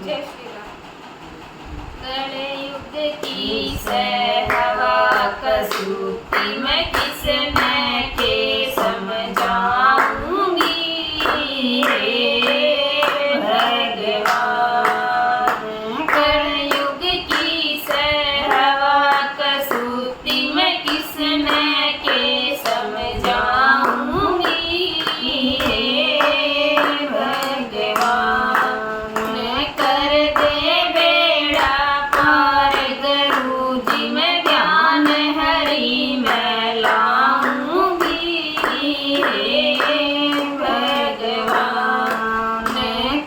जय श्री राम। कलयुग की सहवा कसूती मैं किसने के समझाऊंगी भगवान। कलयुग की सहवा कसूती मैं किसने के समझाऊंगी भगवान। कर दे बेड़ा पार गुरु जी मैं ध्यान हरि मैं लाऊंगी भगवान।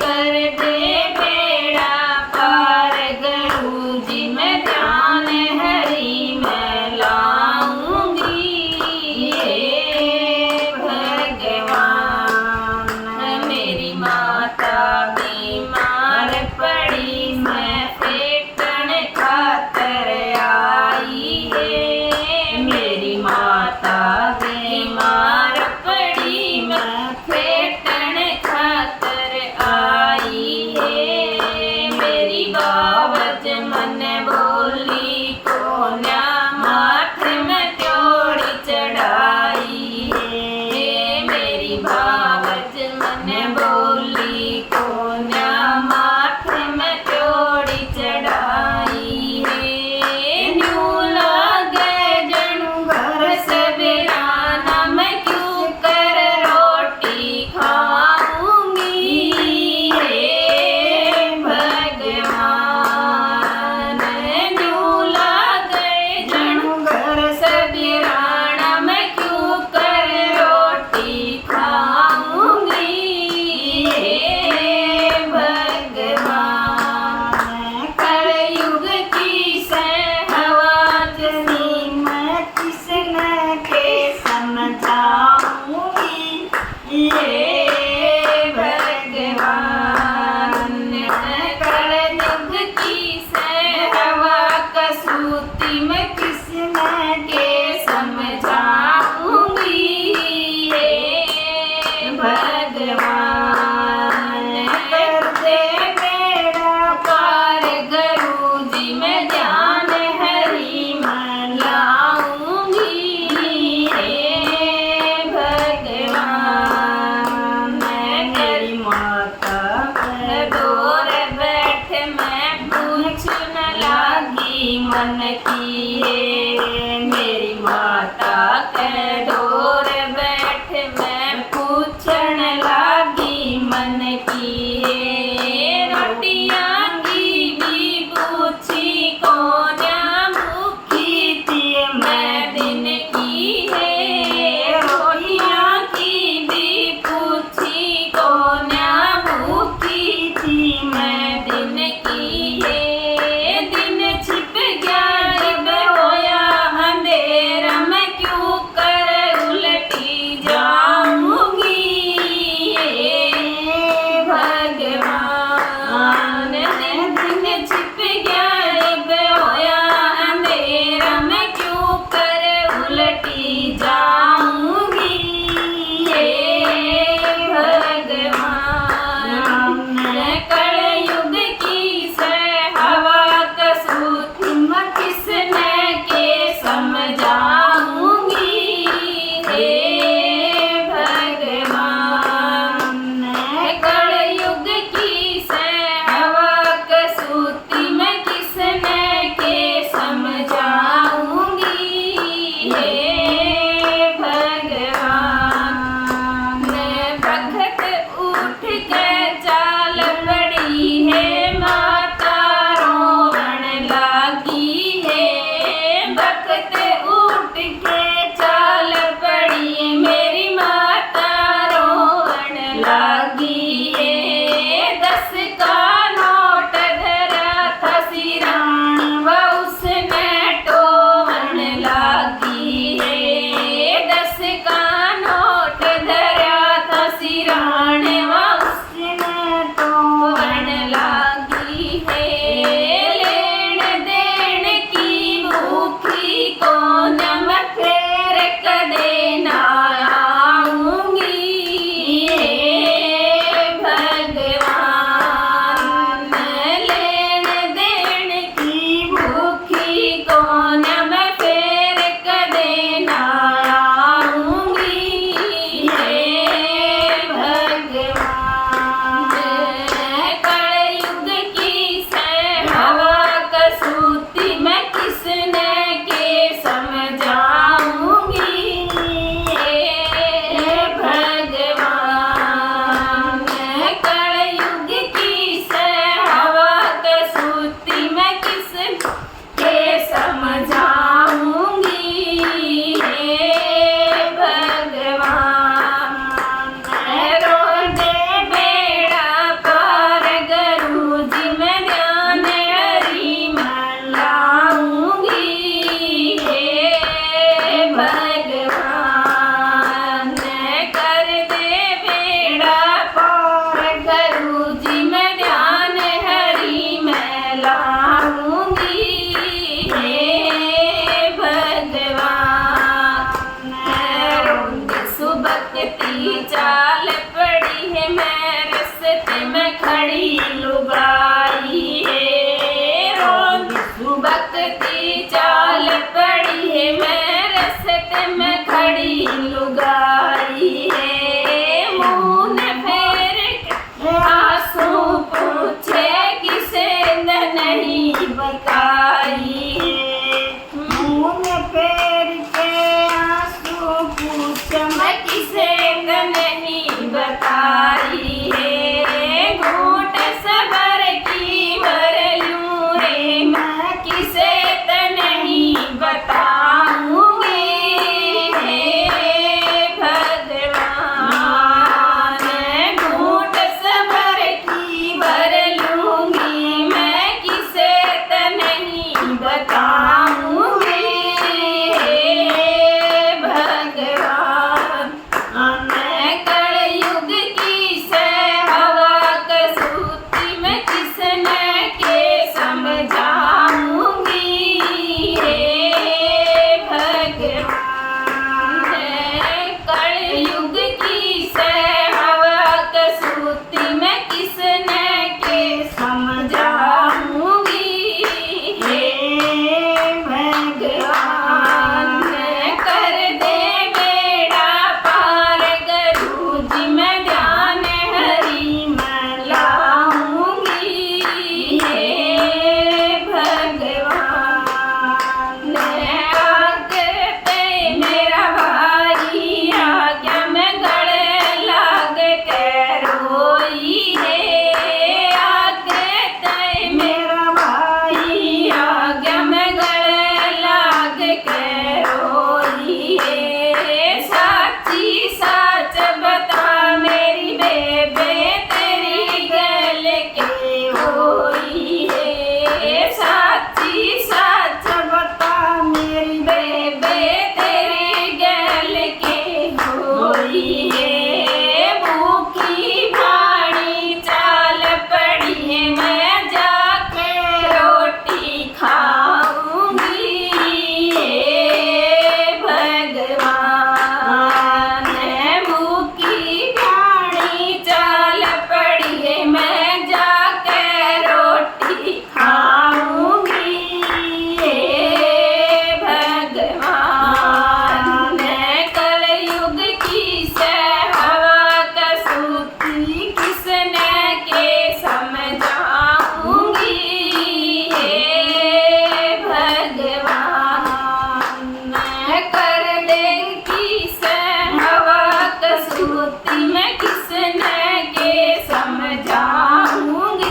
कर दे बेड़ा पार गुरु जी मैं ध्यान हरि मैं लाऊंगी भगवान। मेरी माता बीमार पड़ी मैं फेटन खातर आई है। मेरी माता बीमार पड़ी मैं फेटन खातर आई है। मेरी बावज मन बोली कोन्या माथे में त्योड़ी चढ़ाई है। मेरी बावज मन बोली कोन्या माथे में त्योड़ी चढ़ाई है। न्यू लागे जणु घर से बिराना मैं क्यों कर रोटी खाऊंगी भगवान। न्यू लागे जणु घर से बिराना मैं क्यों कर रोटी खाऊंगी भगवान। कलयुग की सहवा जनी मैं किसने के समझाऊंगी भगवान। कलयुग की सहवा कसूती मैं किसने के समझाऊंगी भगवान। कर दे बेड़ा पार गुरु जी मैं ध्यान हरि मैं लाऊंगी भगवान। मेरी माता दूर बैठ मैं पूछने लागी मन की है। मेरी माता के दूर बैठ मैं पूछने लागी मन की है। रोटियां की भी पूछी कोन्या भूखी थी मैं दिन की है। रोटियां की भी पूछी कोन्या भूखी थी मैं दिन की है। दिन छिप गया जब होया अंधेरा मैं क्यों कर के होई है। साची सच बता मेरी बेबे तेरे गैल के होई है। भूखी भाणी चाल पड़ी है मैं जाके रोटी खाऊंगी। हे भगवान भूखी भाणी चाल पड़ी है मैं जाके रोटी खाऊंगी। हे भगवान कलयुग की हवा कसूती किसने के समझाऊंगी। हे भगवान कर देगी हवा कसूती मैं किसने के समझाऊंगी।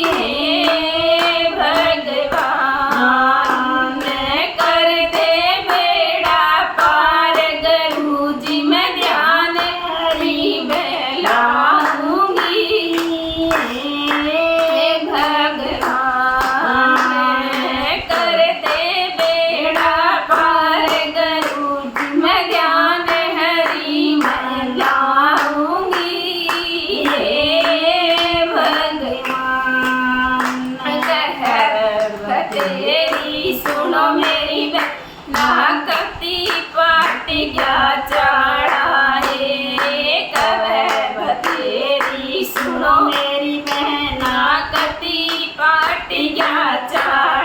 हे भगवान कर दे बेड़ा पार गुरु जी मैं ध्यान हरी बहलाऊंगी। हे भगवान कर दे बेड़ा पार गुरु जी मैं ध्यान हरी बहलाऊंगी। हे भगवान तेरी सुनो मेरी बहना कति पाट क्या चाड़ा है। कह तेरी सुनो मेरी बहना कति पाट क्या चाड़ा